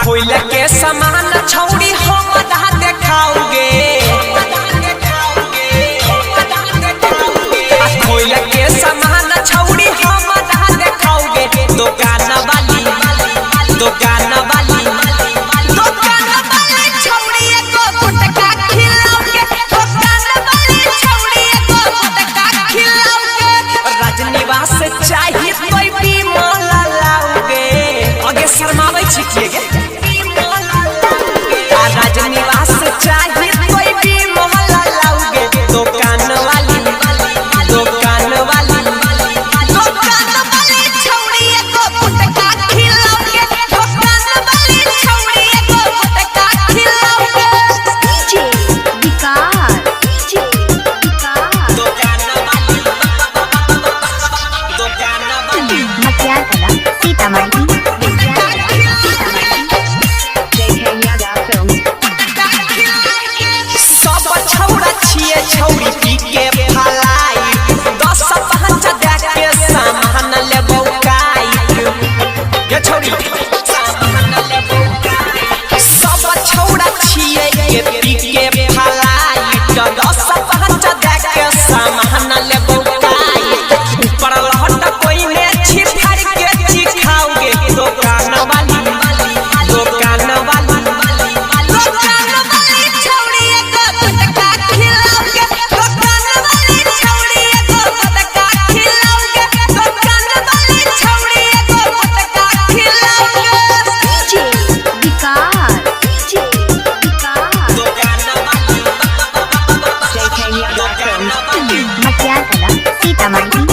कोयला के समान छौड़ी हम आधा देखाओगे कोयला के समान छौड़ी हम आधा देखाओगे दुकान वाली छौड़ी एको गुटका खिलाओगे दुकान वाली छौड़ी एको गुटका खिलाओगे राजनिवास चाहिए कोई भी मोला लाओगे आगे शर्मावे छिके राजनिवास चाहिए कोई भी मोहल्ला लाओगे दुकान वाली छौड़ी एको गुटका खिलाओगे दुकान वाली छौड़ी एको गुटका खिलाओगे डीजे विकार दुकान वाली मटियार कला सीतामढ़ी छौड़ी पी के फलाई 10-5 दे के सामान लेबो काई ये छौड़ी सामान लेबो काई सब छौड़ा छिए के पी के फलाई 10-5 दे के सामान लेबो काई ऊपर लहट कोई ने छिफाड़ के चिखाओगे दुकान वाली छौड़ी एको गुटका खिलाओगे दुकान वाली छौड़ी एको गुटका खिलाओगे दुकान वाली छौड़ी एको गुटका खिलाओगे डीजे विकार दुकान वाली मटियार कला सीतामढ़ी